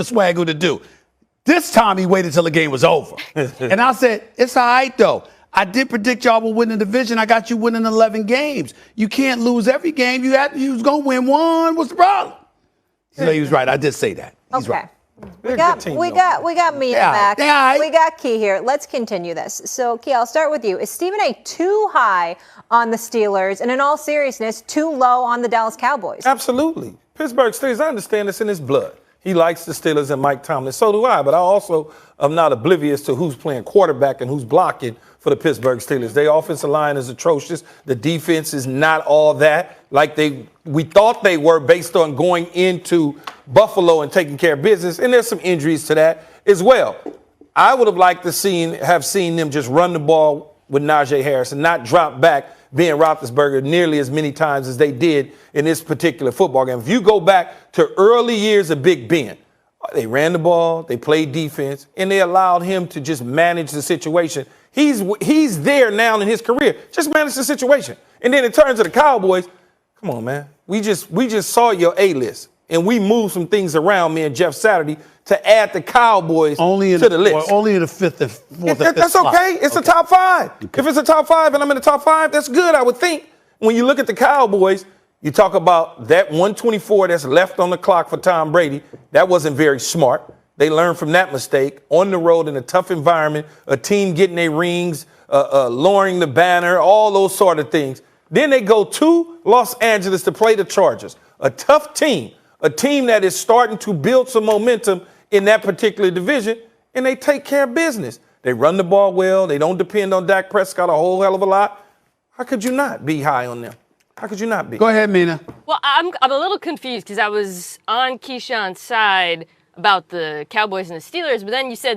Swagger to do. This time he waited till the game was over. And I said, it's all right, though. I did predict y'all would win the division. I got you winning 11 games. You can't lose every game. You was going to win one. What's the problem? So he was right. I did say that. He's okay. right. We got Mina back. We got Key here. Let's continue this. So, Key, I'll start with you. Is Stephen A. too high on the Steelers and, in all seriousness, too low on the Dallas Cowboys? Absolutely. Pittsburgh Steelers, I understand it's in his blood. He likes the Steelers and Mike Tomlin. So do I. But I also am not oblivious to who's playing quarterback and who's blocking for the Pittsburgh Steelers. Their offensive line is atrocious. The defense is not all that like we thought they were based on going into Buffalo and taking care of business. And there's some injuries to that as well. I would have liked to have seen them just run the ball with Najee Harris and not drop back Ben Roethlisberger nearly as many times as they did in this particular football game. If you go back to early years of Big Ben, they ran the ball, they played defense, and they allowed him to just manage the situation. He's there now in his career. Just manage the situation. And then in terms of the Cowboys, come on, man. We just saw your A-list, and we moved some things around, me and Jeff Saturday, to add the Cowboys to the list. Well, only in the fifth and fourth. That's okay. It's a top five. Okay. If it's a top five and I'm in the top five, that's good, I would think. When you look at the Cowboys, you talk about that 124 that's left on the clock for Tom Brady. That wasn't very smart. They learned from that mistake on the road in a tough environment, a team getting their rings, lowering the banner, all those sort of things. Then they go to Los Angeles to play the Chargers, a tough team, a team that is starting to build some momentum in that particular division, and they take care of business. They run the ball well. They don't depend on Dak Prescott a whole hell of a lot. How could you not be high on them? How could you not be? Go ahead, Mina. Well, I'm a little confused because I was on Keyshawn's side about the Cowboys and the Steelers, but then you said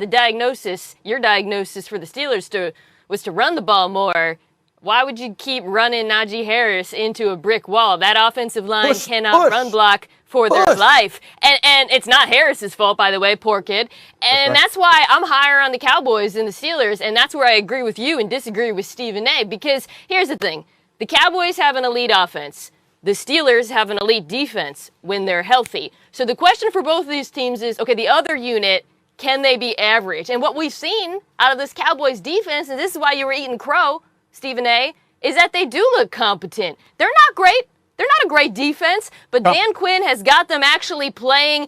your diagnosis for the Steelers was to run the ball more. Why would you keep running Najee Harris into a brick wall? That offensive line cannot run block for their life. And it's not Harris's fault, by the way, poor kid. And that's why I'm higher on the Cowboys than the Steelers, and that's where I agree with you and disagree with Stephen A. Because here's the thing. The Cowboys have an elite offense. The Steelers have an elite defense when they're healthy. So the question for both of these teams is, okay, the other unit, can they be average? And what we've seen out of this Cowboys defense, and this is why you were eating crow, Stephen A., is that they do look competent. They're not great. They're not a great defense, but Dan Quinn has got them actually playing,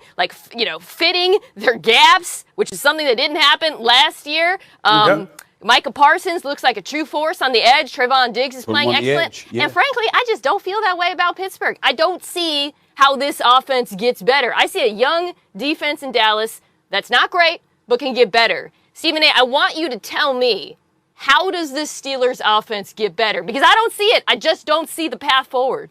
fitting their gaps, which is something that didn't happen last year. Micah Parsons looks like a true force on the edge. Trayvon Diggs is playing excellent. And frankly, I just don't feel that way about Pittsburgh. I don't see how this offense gets better. I see a young defense in Dallas that's not great, but can get better. Stephen A., I want you to tell me, how does this Steelers offense get better? Because I don't see it. I just don't see the path forward.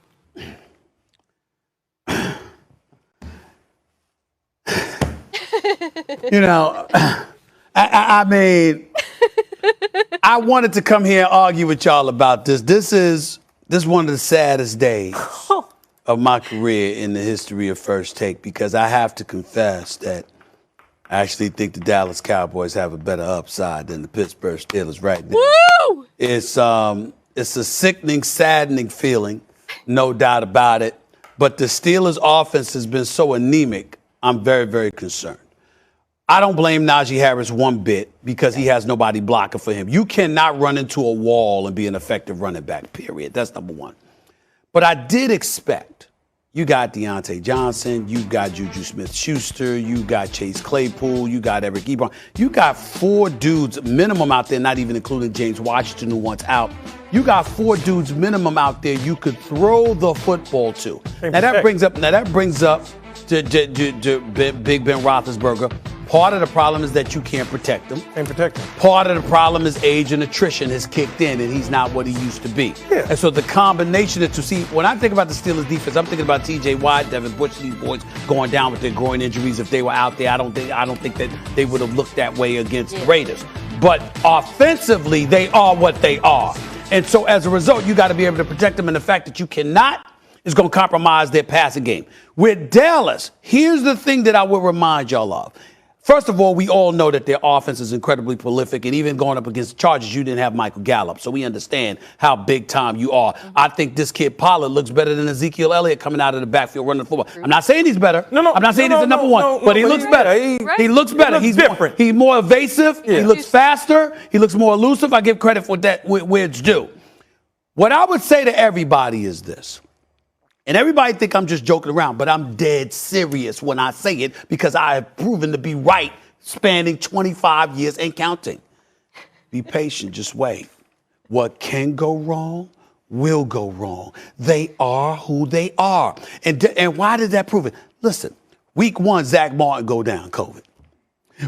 I mean, I wanted to come here and argue with y'all about this. This is one of the saddest days of my career in the history of First Take, because I have to confess that I actually think the Dallas Cowboys have a better upside than the Pittsburgh Steelers right now. Woo! It's a sickening, saddening feeling, no doubt about it. But the Steelers' offense has been so anemic, I'm very, very concerned. I don't blame Najee Harris one bit because he has nobody blocking for him. You cannot run into a wall and be an effective running back, period. That's number one. But I did expect, you got Deontay Johnson, you got Juju Smith-Schuster, you got Chase Claypool, you got Eric Ebron. You got 4 dudes minimum out there, not even including James Washington, who wants out. You got 4 dudes minimum out there you could throw the football to. Now that brings up to Big Ben Roethlisberger. Part of the problem is that you can't protect him. Can't protect him. Part of the problem is age and attrition has kicked in, and he's not what he used to be. Yeah. And so the combination of when I think about the Steelers defense, I'm thinking about T.J. Watt, Devin Bush, these boys going down with their groin injuries. If they were out there, I don't think that they would have looked that way against the Raiders. But offensively, they are what they are. And so as a result, you got to be able to protect them, and the fact that you cannot is going to compromise their passing game. With Dallas, here's the thing that I will remind y'all of. First of all, we all know that their offense is incredibly prolific, and even going up against the Chargers, you didn't have Michael Gallup, so we understand how big time you are. I think this kid Pollard looks better than Ezekiel Elliott coming out of the backfield running the football. I'm not saying he's better. I'm not saying he's the number one, but he looks better. He looks better. He's different. He's more evasive. Yeah. He looks faster. He looks more elusive. I give credit for that where it's due. What I would say to everybody is this. And everybody think I'm just joking around, but I'm dead serious when I say it because I have proven to be right spanning 25 years and counting. Be patient, just wait. What can go wrong will go wrong. They are who they are. And why did that prove it? Listen, week 1, Zach Martin go down, COVID.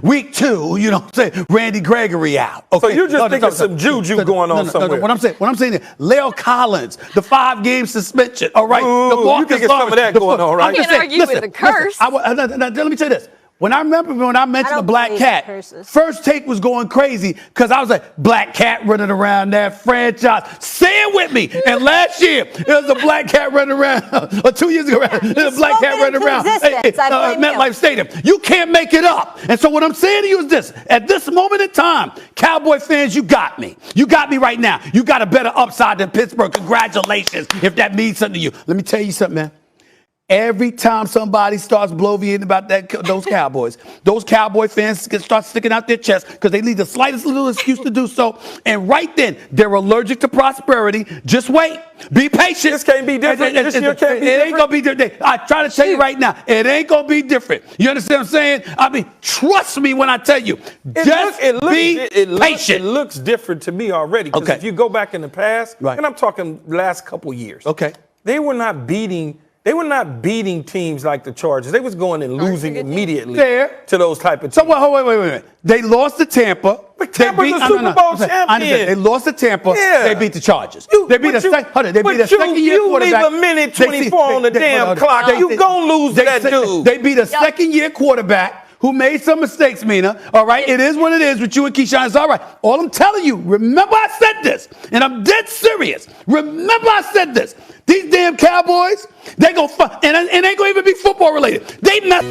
Week 2, you know what I'm saying, Randy Gregory out. Okay. So you're just thinking some juju going on somewhere. What I'm saying is, Leo Collins, the 5-game suspension. All right, you thinking some of that going on, right? I can't argue with a curse. Let me say this. When I mentioned the black cat, first take was going crazy because I was like, black cat running around that franchise. Say it with me. And last year, there was a black cat running around, or 2 years ago, there was a black cat running around MetLife Stadium. You can't make it up. And so what I'm saying to you is this. At this moment in time, Cowboy fans, you got me. You got me right now. You got a better upside than Pittsburgh. Congratulations, if that means something to you. Let me tell you something, man. Every time somebody starts bloviating about those Cowboy fans start sticking out their chest because they need the slightest little excuse to do so. And right then, they're allergic to prosperity. Just wait. Be patient. This can't be different. This year can't be different. It ain't going to be different. I try to tell you right now, it ain't going to be different. You understand what I'm saying? I mean, trust me when I tell you. Just be patient. It looks different to me already. Because if you go back in the past, and I'm talking last couple years, they were not beating teams like the Chargers. They was going and losing immediately to those type of teams. So wait. They lost to Tampa. But Tampa's a Super Bowl champion. They lost to Tampa. Yeah. They beat the Chargers. They beat a second-year quarterback. You leave a minute 24 on the damn clock. You gonna lose that dude. They beat a second-year quarterback who made some mistakes, Mina. All right? It is what it is with you and Keyshawn. It's all right. All I'm telling you, remember I said this, and I'm dead serious. Remember I said this. These damn Cowboys, they go and it ain't going to even be football related. They not.